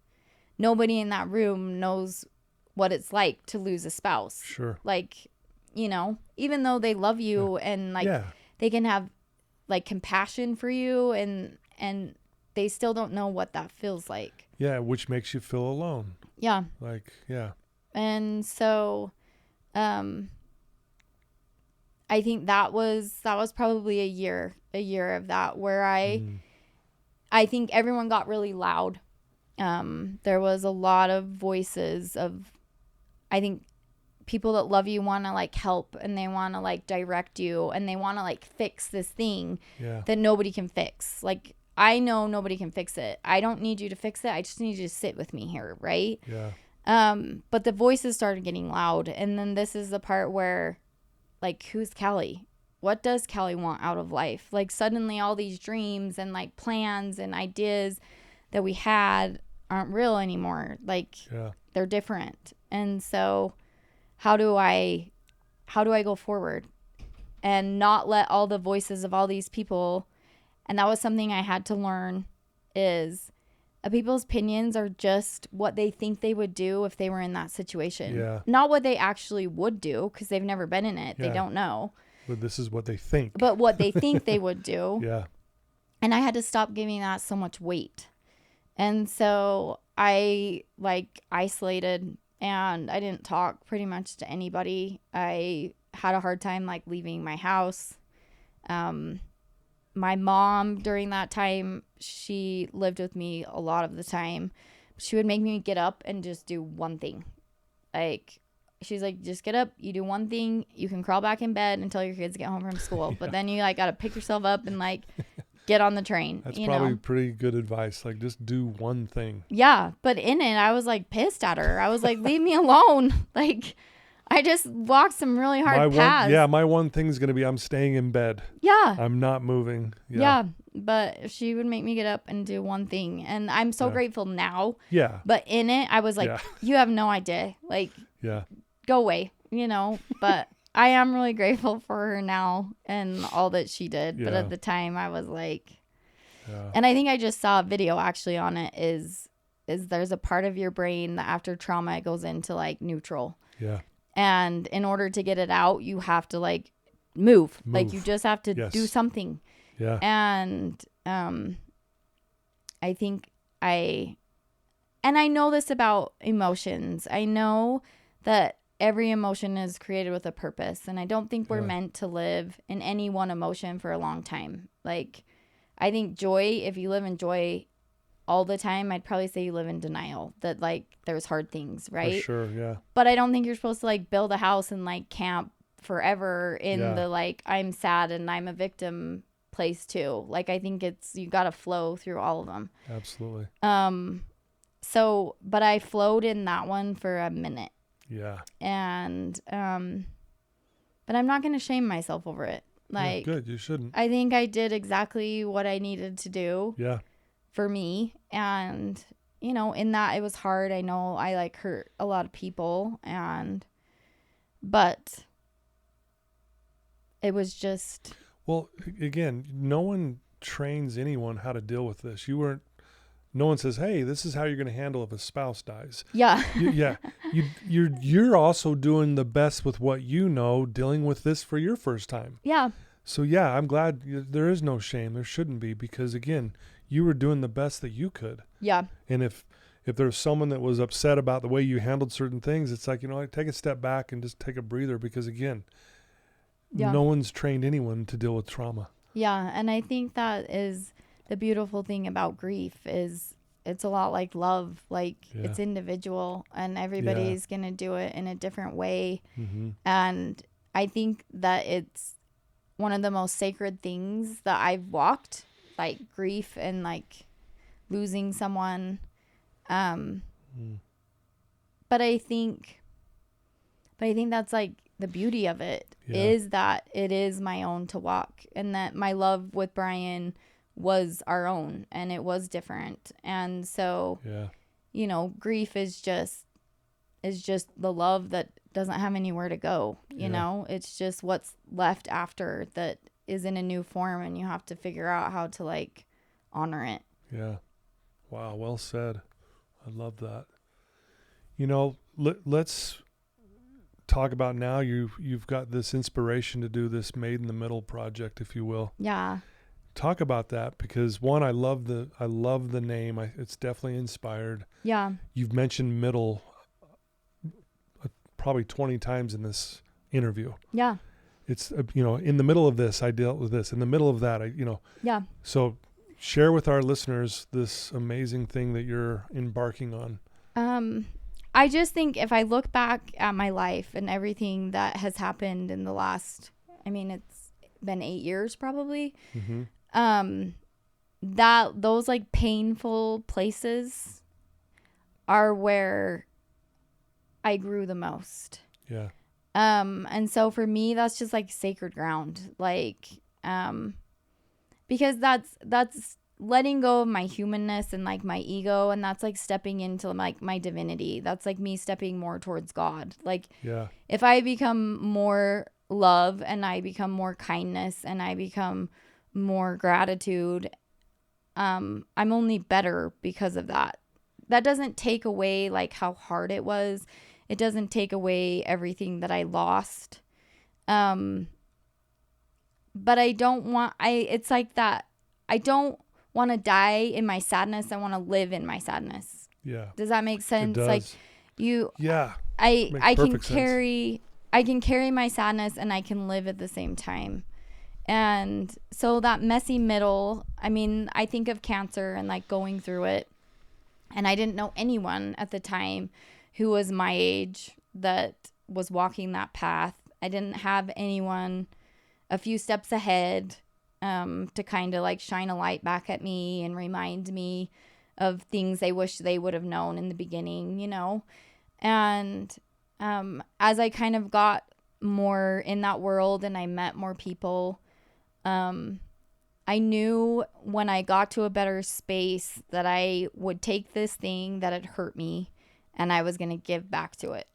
nobody in that room knows what it's like to lose a spouse. Sure. Like, you know, even though they love you and like they can have like compassion for you and they still don't know what that feels like. Yeah, which makes you feel alone. Yeah. Like, And so I think that was probably a year of that where I think everyone got really loud. There was a lot of voices of, I think, people that love you want to like help and they want to like direct you and they want to like fix this thing that nobody can fix. Like, I know nobody can fix it. I don't need you to fix it. I just need you to sit with me here, right? But the voices started getting loud. And then this is the part where, like, who's Kallie? What does Kallie want out of life? Like, suddenly all these dreams and, like, plans and ideas that we had aren't real anymore. Like, they're different. And so how do I go forward and not let all the voices of all these people. And that was something I had to learn is people's opinions are just what they think they would do if they were in that situation. Yeah. Not what they actually would do, because they've never been in it. Yeah. They don't know. But this is what they think. But what they think they would do. Yeah. And I had to stop giving that so much weight. And so I isolated, and I didn't talk pretty much to anybody. I had a hard time leaving my house. My mom during that time, she lived with me a lot of the time. She would make me get up and just do one thing. She's like, just get up, you do one thing, you can crawl back in bed until your kids get home from school. Yeah. But then you got to pick yourself up and get on the train. That's probably pretty good advice. Just do one thing. Yeah. But in it, I was pissed at her. I was like, leave me alone. I just walked some really hard paths. My one thing is going to be I'm staying in bed. Yeah. I'm not moving. Yeah. But she would make me get up and do one thing. And I'm so grateful now. Yeah. But in it, I was like, you have no idea. Yeah. Go away, But I am really grateful for her now and all that she did. Yeah. But at the time, I was and I think I just saw a video actually on it is there's a part of your brain that after trauma, it goes into neutral. Yeah. And in order to get it out, you have to move. You just have to do something. Yeah. And I think I know this about emotions. I know that every emotion is created with a purpose. And I don't think we're meant to live in any one emotion for a long time. I think joy, if you live in joy all the time, I'd probably say you live in denial that there's hard things, right? For sure, yeah. But I don't think you're supposed to build a house and camp forever in the I'm sad and I'm a victim place too. I think you got to flow through all of them. Absolutely. But I flowed in that one for a minute. Yeah. And but I'm not going to shame myself over it. Good, you shouldn't. I think I did exactly what I needed to do. Yeah. For me. And in that it was hard. I know I hurt a lot of people, but it was just, well, again, no one trains anyone how to deal with this. No one says, hey, this is how you're going to handle if a spouse dies. Yeah. You're also doing the best with what dealing with this for your first time. Yeah. So I'm glad there is no shame. There shouldn't be, because again, you were doing the best that you could. Yeah. And if there's someone that was upset about the way you handled certain things, it's take a step back and just take a breather, because again, no one's trained anyone to deal with trauma. Yeah. And I think that is the beautiful thing about grief is it's a lot like love. It's individual and everybody's going to do it in a different way. Mm-hmm. And I think that it's one of the most sacred things that I've walked, grief and losing someone. But I think that's the beauty of it is that it is my own to walk, and that my love with Brian was our own and it was different. And so, grief is just the love that doesn't have anywhere to go. You know, it's just what's left after that is in a new form, and you have to figure out how to honor it. Yeah. Wow. Well said. I love that. Let's talk about now. You've got this inspiration to do this Made in the Middle project, if you will. Yeah. Talk about that, because one, I love the name. It's definitely inspired. Yeah. You've mentioned middle probably 20 times in this interview. Yeah. It's, in the middle of this, I dealt with this. In the middle of that, Yeah. So share with our listeners this amazing thing that you're embarking on. I just think if I look back at my life and everything that has happened in the last, it's been 8 years probably. Mm-hmm. That those painful places are where I grew the most. Yeah. And so for me, that's just sacred ground. Because that's letting go of my humanness and my ego, and that's stepping into my divinity. That's me stepping more towards God. If I become more love and I become more kindness and I become more gratitude, I'm only better because of that. That doesn't take away like how hard it was. It doesn't take away everything that I lost. But I don't want, it's like that. I don't want to die in my sadness. I want to live in my sadness. Yeah. Does that make sense? It does. Like I can carry my sadness and I can live at the same time. And so that messy middle, I mean, I think of cancer and like going through it. And I didn't know anyone at the time who was my age that was walking that path. I didn't have anyone a few steps ahead to kind of like shine a light back at me and remind me of things they wish they would have known in the beginning, you know. And as I kind of got more in that world and I met more people, I knew when I got to a better space that I would take this thing that had hurt me and I was going to give back to it.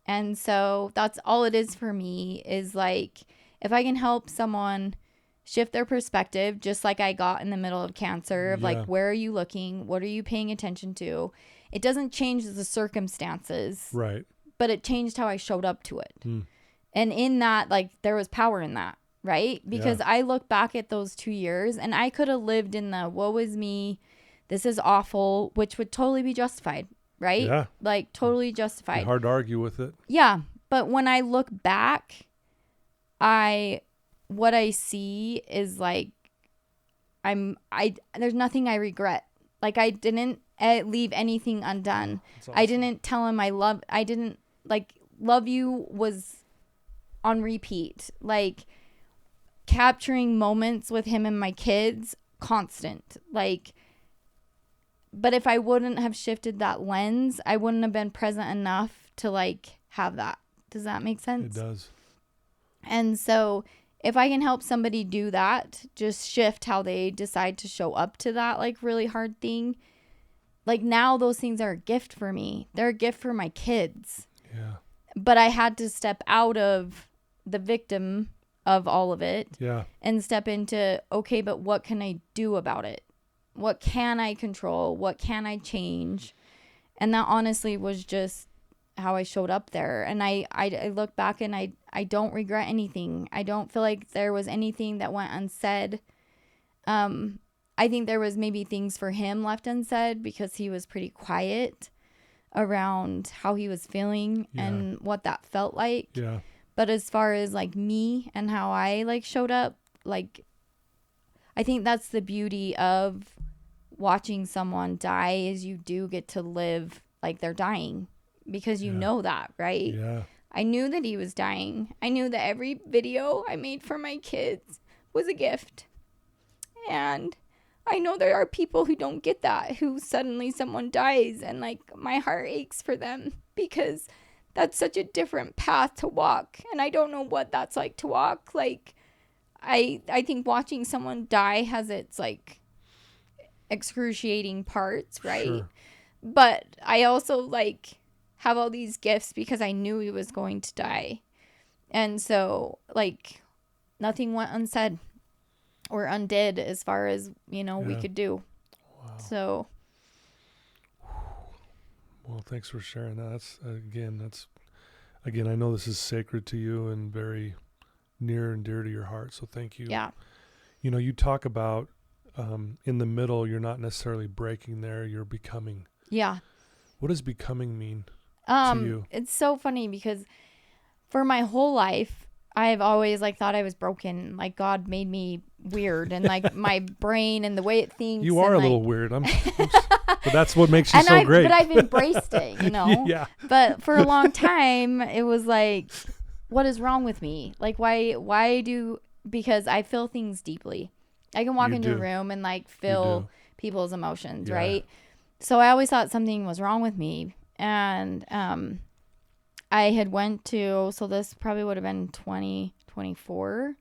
And so that's all it is for me, is like, if I can help someone shift their perspective, just like I got in the middle of cancer, of like, where are you looking? What are you paying attention to? It doesn't change the circumstances. Right. But it changed how I showed up to it. And in that, like, there was power in that. Right? Because I look back at those 2 years and I could have lived in the woe is me, this is awful, which would totally be justified. Right? Yeah. Like totally justified. It's hard to argue with it. Yeah. But when I look back, what I see is like, there's nothing I regret. Like I didn't leave anything undone. Awesome. I didn't tell him I didn't like love you was on repeat. Like, capturing moments with him and my kids, constant. Like, but if I wouldn't have shifted that lens, I wouldn't have been present enough to like have that. Does that make sense? It does. And so if I can help somebody do that, just shift how they decide to show up to that like really hard thing. Like now those things are a gift for me. They're a gift for my kids. Yeah. But I had to step out of the victim of all of it and step into, okay, but what can I do about it? What can I control? What can I change? And that honestly was just how I showed up there. And I look back and I don't regret anything. I don't feel like there was anything that went unsaid. I think there was maybe things for him left unsaid because he was pretty quiet around how he was feeling and what that felt like. Yeah. But as far as like me and how I like showed up, like, I think that's the beauty of watching someone die, is you do get to live like they're dying because you know that, right? Yeah. I knew that he was dying. I knew that every video I made for my kids was a gift. And I know there are people who don't get that, who suddenly someone dies and like my heart aches for them because that's such a different path to walk. And I don't know what that's like to walk. Like, I think watching someone die has its like excruciating parts, right? Sure. But I also like have all these gifts because I knew he was going to die. And so like nothing went unsaid or undid as far as, you know, we could do. Wow. So. Well, thanks for sharing that. That's I know this is sacred to you and very near and dear to your heart. So thank you. Yeah. You know, you talk about in the middle, you're not necessarily breaking there, you're becoming. Yeah. What does becoming mean to you? It's so funny because for my whole life, I've always like thought I was broken. Like God made me weird and like my brain and the way it thinks. You are a little weird. But that's what makes you so great. But I've embraced it, you know? Yeah. But for a long time, it was like, what is wrong with me? Like, because I feel things deeply. I can walk into a room and like feel people's emotions, right? So I always thought something was wrong with me. And I had went to, so this probably would have been 2024.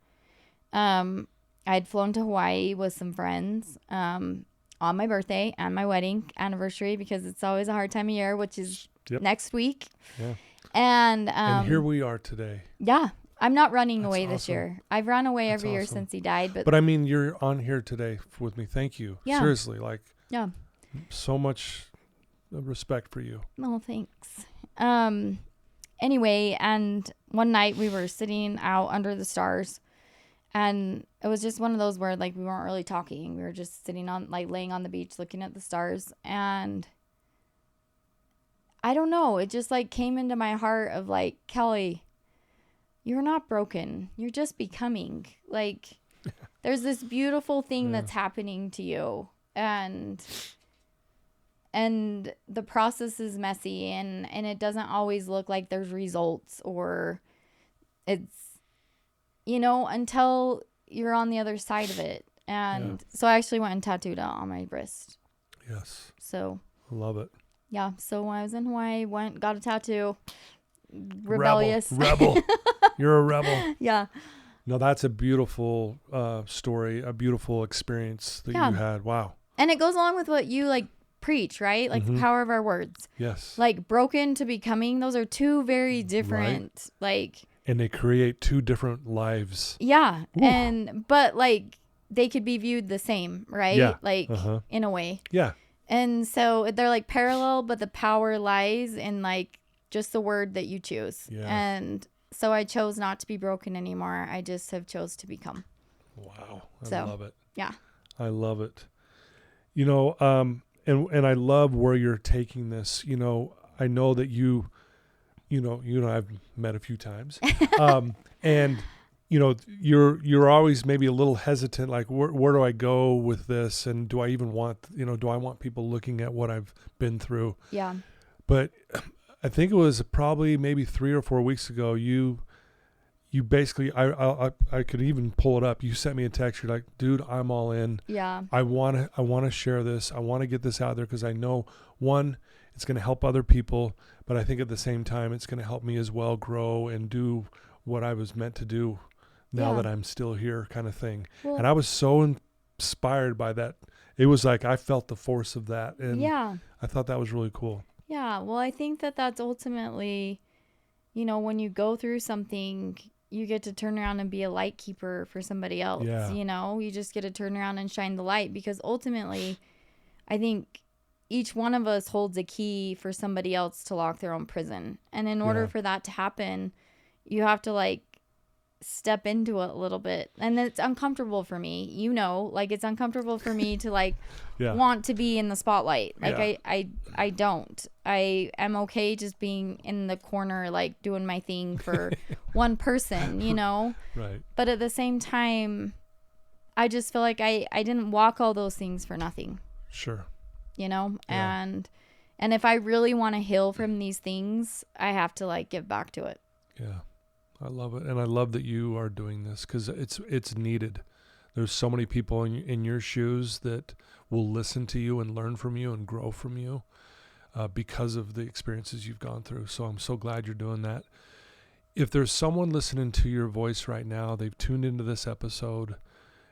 I had flown to Hawaii with some friends on my birthday and my wedding anniversary, because it's always a hard time of year, which is next week. Yeah. And here we are today. Yeah. I'm not running away awesome. this year. I've run away every year since he died. But I mean, you're on here today with me. Thank you. Yeah. Seriously, like, yeah. so much respect for you. No, thanks. Anyway, and one night we were sitting out under the stars, and it was just one of those where, like, we weren't really talking. We were just sitting on, like, laying on the beach looking at the stars, and I don't know, it just, like, came into my heart of, like, Kallie, you're not broken. You're just becoming. Like, there's this beautiful thing that's happening to you, and the process is messy, and it doesn't always look like there's results, or it's, you know, until you're on the other side of it. And so I actually went and tattooed it on my wrist. Yes. So I love it. Yeah. So when I was in Hawaii, got a tattoo. Rebellious. Rebel. You're a rebel. Yeah. No, that's a beautiful story, a beautiful experience that you had. Wow. And it goes along with what you, like, preach, right? Like, the power of our words. Yes. Like, broken to becoming, those are two very different, like. And they create two different lives. Yeah. Ooh. But, like, they could be viewed the same, right? Yeah. Like, in a way. Yeah. And so they're, like, parallel, but the power lies in, like, just the word that you choose. Yeah. And so I chose not to be broken anymore. I just have chose to become. Wow. I love it. Yeah. I love it. You know, and I love where you're taking this. You know, I know that you know, I've met a few times. And you know, you're always maybe a little hesitant, like, where do I go with this? And do I even want, do I want people looking at what I've been through? Yeah. But I think it was probably maybe 3 or 4 weeks ago, you basically, I could even pull it up. You sent me a text. You're like, dude, I'm all in. Yeah. I want to share this. I want to get this out there because I know, one, it's going to help other people, but I think at the same time, it's going to help me as well grow and do what I was meant to do now that I'm still here, kind of thing. Well, and I was so inspired by that. It was like I felt the force of that. And I thought that was really cool. Yeah. Well, I think that that's ultimately, when you go through something, you get to turn around and be a light keeper for somebody else. Yeah. You just get to turn around and shine the light, because ultimately, I think each one of us holds a key for somebody else to lock their own prison. And in order for that to happen, you have to, like, step into it a little bit. And it's uncomfortable for me, it's uncomfortable for me to, like, want to be in the spotlight. Like, I don't. I am okay just being in the corner, like, doing my thing for one person, Right. But at the same time, I just feel like I didn't walk all those things for nothing. Sure. And if I really want to heal from these things, I have to, like, give back to it. Yeah. I love it. And I love that you are doing this, because it's needed. There's so many people in your shoes that will listen to you and learn from you and grow from you because of the experiences you've gone through. So I'm so glad you're doing that. If there's someone listening to your voice right now, they've tuned into this episode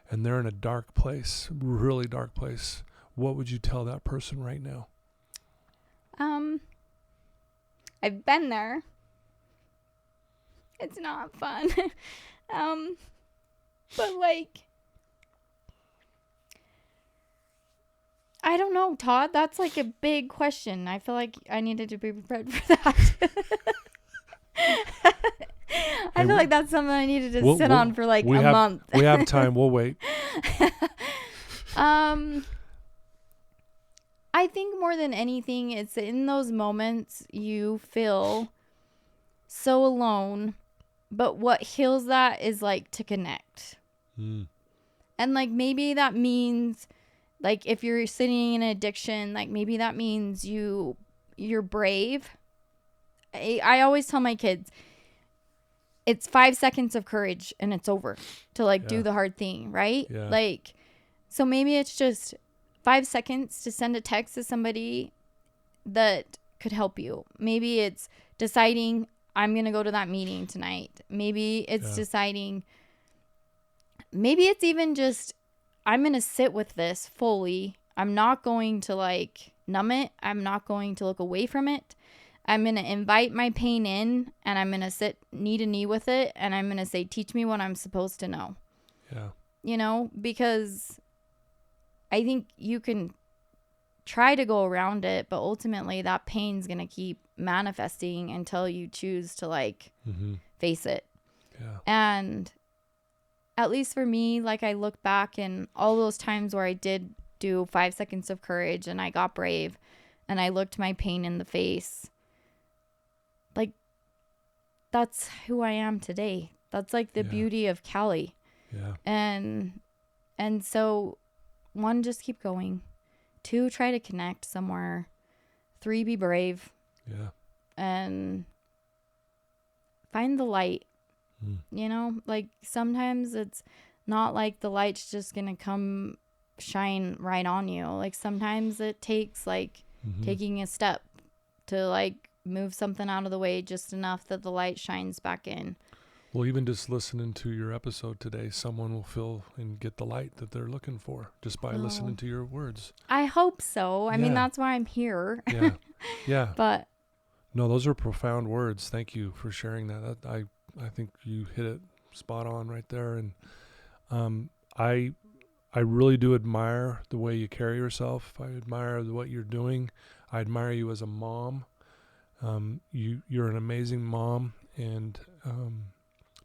and they're in a dark place, really dark place, what would you tell that person right now? I've been there. It's not fun. But, like, I don't know, Todd. That's, like, a big question. I feel like I needed to be prepared for that. I feel like that's something I needed to sit on for, like, a month. We have time. We'll wait. I think more than anything, it's in those moments you feel so alone, but what heals that is, like, to connect. And, like, maybe that means, like, if you're sitting in addiction, like, maybe that means you're brave. I always tell my kids, it's 5 seconds of courage and it's over to, like, do the hard thing, right? Yeah. Like, so maybe it's just 5 seconds to send a text to somebody that could help you. Maybe it's deciding, I'm going to go to that meeting tonight. Maybe it's deciding, maybe it's even just, I'm going to sit with this fully. I'm not going to, like, numb it. I'm not going to look away from it. I'm going to invite my pain in, and I'm going to sit knee to knee with it, and I'm going to say, teach me what I'm supposed to know. Yeah. You know, because I think you can try to go around it, but ultimately that pain's going to keep manifesting until you choose to like face it. Yeah. And at least for me, like I look back and all those times where I did do 5 seconds of courage and I got brave and I looked my pain in the face. Like, that's who I am today. That's like the beauty of Kallie. Yeah. And so 1, just keep going. 2, try to connect somewhere. 3, be brave. Yeah. And find the light. You know, like sometimes it's not like the light's just going to come shine right on you. Like sometimes it takes like taking a step to like move something out of the way just enough that the light shines back in. Well, even just listening to your episode today, someone will feel and get the light that they're looking for just by listening to your words. I hope so. I mean, that's why I'm here. Yeah. Yeah. But no, those are profound words. Thank you for sharing that. I think you hit it spot on right there. And I really do admire the way you carry yourself. I admire what you're doing. I admire you as a mom. You're an amazing mom. And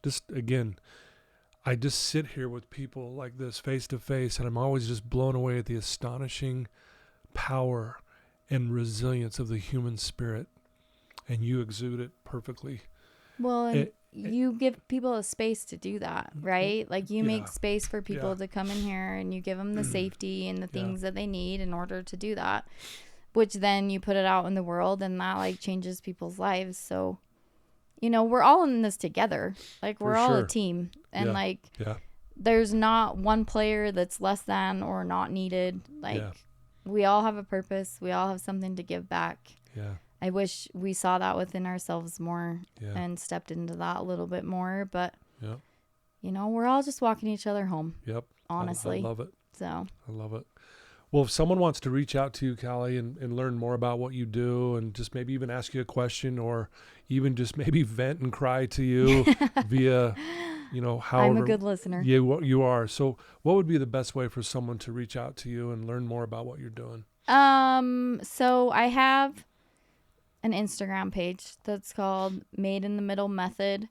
just, again, I just sit here with people like this face to face, and I'm always just blown away at the astonishing power and resilience of the human spirit. And you exude it perfectly. Well, and you give people a space to do that, right? Like you make space for people to come in here and you give them the safety and the things that they need in order to do that, which then you put it out in the world and that like changes people's lives. So, you know, we're all in this together. Like we're all a team, and there's not one player that's less than or not needed. Like we all have a purpose. We all have something to give back. Yeah. I wish we saw that within ourselves more and stepped into that a little bit more. But, you know, we're all just walking each other home. Yep. Honestly. I love it. So. I love it. Well, if someone wants to reach out to you, Kallie, and learn more about what you do and just maybe even ask you a question or even just maybe vent and cry to you via, you know, however. I'm a good listener. Yeah, you are. So what would be the best way for someone to reach out to you and learn more about what you're doing? So I have an Instagram page that's called Made in the Middle Method.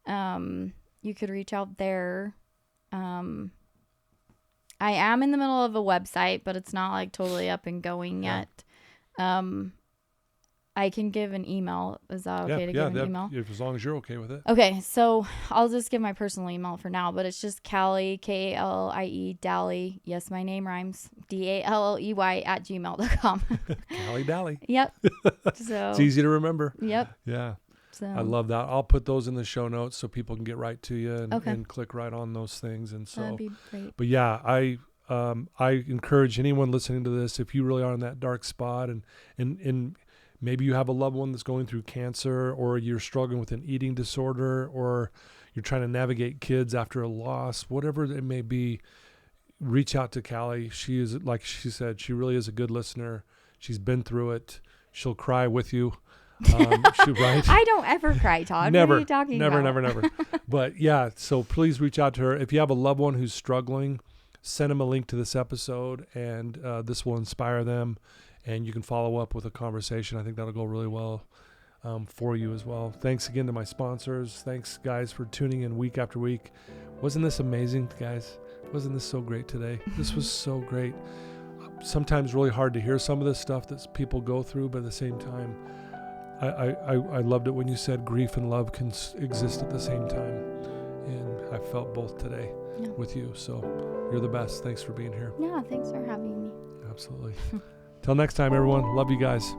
You could reach out there. I am in the middle of a website, but it's not like totally up and going yet. I can give an email. Is that okay to give an email? As long as you're okay with it. Okay, so I'll just give my personal email for now, but it's just Kallie, Kallie Dalley. Yes, my name rhymes. Dalley @gmail.com. Kallie Dalley. Yep. So it's easy to remember. Yep. Yeah. So I love that. I'll put those in the show notes so people can get right to you and click right on those things. And so, that'd be great. But yeah, I encourage anyone listening to this, if you really are in that dark spot and maybe you have a loved one that's going through cancer, or you're struggling with an eating disorder, or you're trying to navigate kids after a loss, whatever it may be, reach out to Kallie. She is, like she said, she really is a good listener. She's been through it. She'll cry with you. Right? I don't ever cry, Todd. Never. What are you talking about? Never. But yeah, so please reach out to her. If you have a loved one who's struggling, send them a link to this episode, and this will inspire them. And you can follow up with a conversation. I think that'll go really well for you as well. Thanks again to my sponsors. Thanks, guys, for tuning in week after week. Wasn't this amazing, guys? Wasn't this so great today? This was so great. Sometimes really hard to hear some of this stuff that people go through, but at the same time, I loved it when you said grief and love can exist at the same time. And I felt both today with you. So you're the best. Thanks for being here. Yeah, thanks for having me. Absolutely. Till next time, everyone. Love you guys.